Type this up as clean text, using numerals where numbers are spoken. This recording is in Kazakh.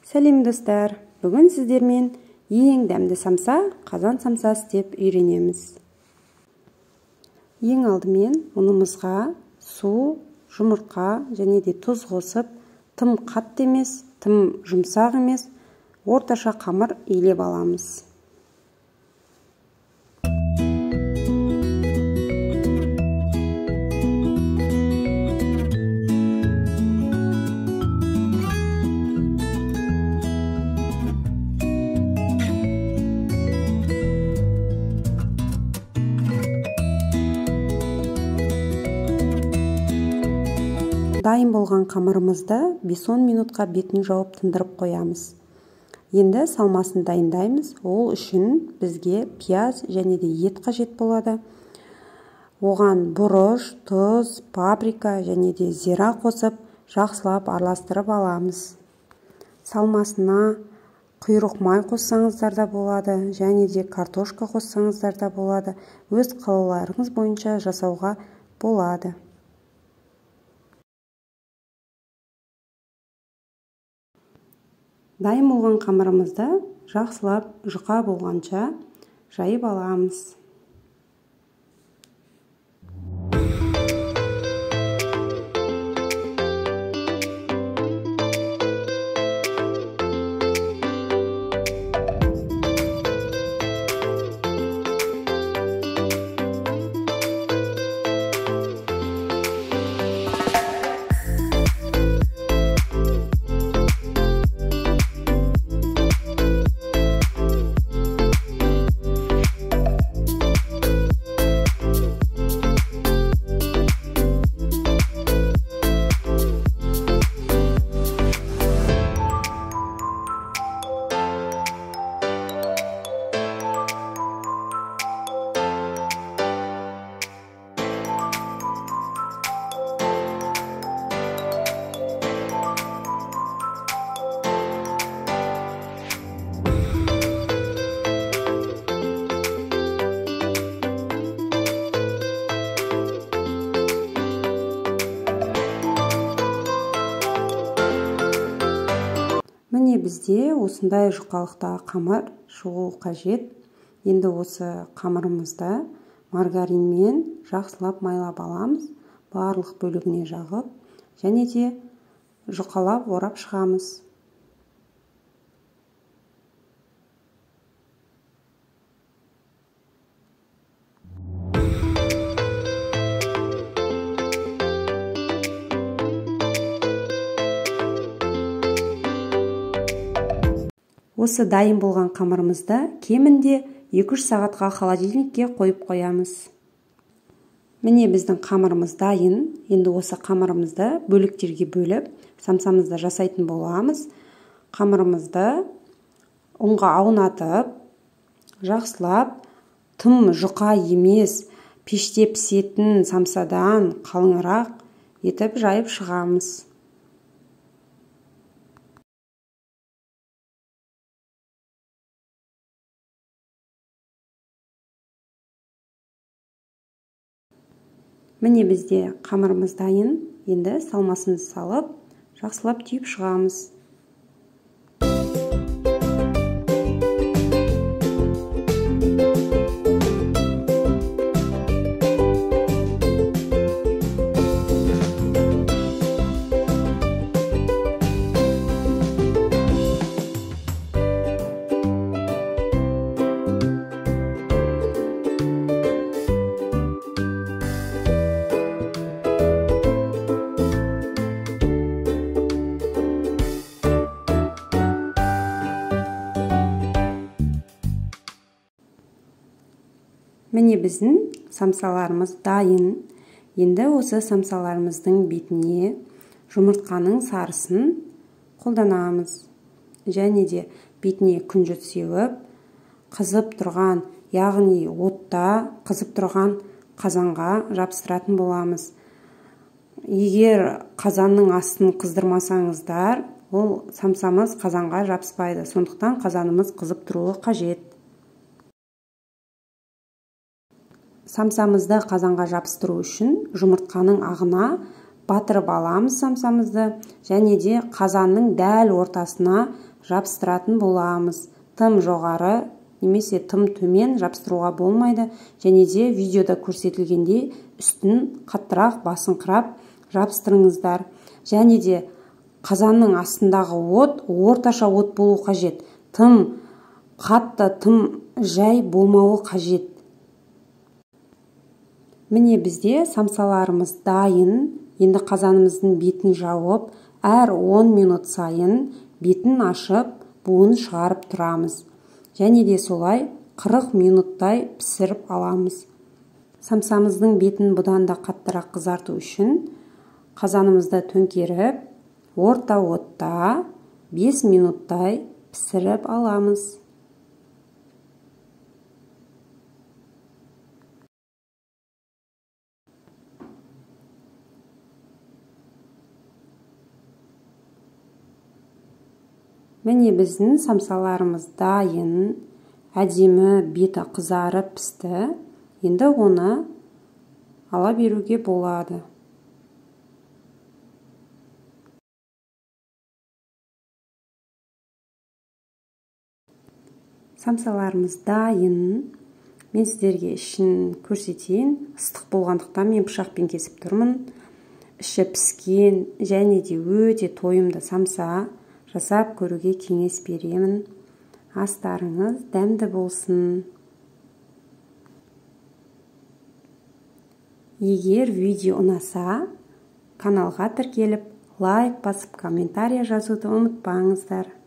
Сәлем достар, бүгін сіздермен ең дәмді самса, қазан самсасы деп үйренеміз. Ең алдымен ұнымызға су, жұмыртқа және де тұз қосып, тым қатты емес, тым жұмсақ емес, орташа қамыр илеп аламыз. Дайын болған қамырымызды 5-10 минутқа бетін жауып тындырып қоямыз. Енді салмасын дайындаймыз. Ол үшін бізге пияз және де ет қажет болады. Оған бұрыш, тұз, паприка және де зира қосып, жақсылап араластырып аламыз. Салмасына құйрық май қоссаңыздар да болады, және де картошка қоссаңыздар да болады. Өз қалауларыңыз бойынша жасауға болады. Дайын болған қамырымызды жақсылап жұқа болғанша жайып аламыз. Міне бізде осындай жұқалықтағы қамыр шығу қажет. Енді осы қамырымызды маргаринмен жақсылап майлап аламыз. Барлық бөлігіне жағып, және де жұқалап орап шығамыз. Осы дайын болған қамырымызды кемінде 2-3 сағатқа холодильникке қойып қоямыз. Міне біздің қамырымыз дайын. Енді осы қамырымызды бөліктерге бөліп, самсамызды жасайтын боламыз. Қамырымызды ұнға аунатып, жақсылап, тым жұқа емес, пеште пісетін самсадан қалыңырақ етіп жайып шығамыз. Міне бізде қамырымыз дайын. Енді салмасын салып, жақсылап түйіп шығамыз. Міне біздің самсаларымыз дайын. Енді осы самсаларымыздың бетіне жұмыртқаның сарысын қолданамыз. Және де бетіне күнжіт сеуіп, қызып тұрған, яғни отта қызып тұрған қазанға жабыстыратын боламыз. Егер қазанның астын қыздырмасаңыздар, ол самсамыз қазанға жабыспайды. Сондықтан қазанымыз қызып тұруы қажет. Самсамызды қазанға жабыстыру үшін жұмыртқаның ағына батырып аламыз самсамызды, және де қазанның дәл ортасына жабыстыратын боламыз. Тым жоғары немесе тым төмен жабыстыруға болмайды, және де видеода көрсетілгендей үстін қаттырақ басыңқырап жабыстырыңыздар. Және де қазанның астындағы от орташа от болу қажет. Тым қатты, тым жай болмауы қажет. Міне бізде самсаларымыз дайын. Енді қазанымыздың бетін жауып, әр 10 минут сайын бетін ашып, буын шығарып тұрамыз. Және де солай 40 минуттай пісіріп аламыз. Самсамыздың бетін бұдан да қаттырақ қызарту үшін қазанымызды төңкеріп, орта отта 5 минуттай пісіріп аламыз. Міне біздің самсаларымыз дайын, әдемі беті қызарып пісті. Енді оны ала беруге болады. Самсаларымыз дайын. Мен сіздерге ішін көрсетейін. Ыстық болғандықтан мен пышақпен кесіп тұрмын. Іші піскен және де өте тойымды самса жасап көруге кеңес беремін. Астарыңыз дәмді болсын. Егер видео ұнаса, каналға тіркеліп, лайк басып, комментария жазуды ұмытпаңыздар.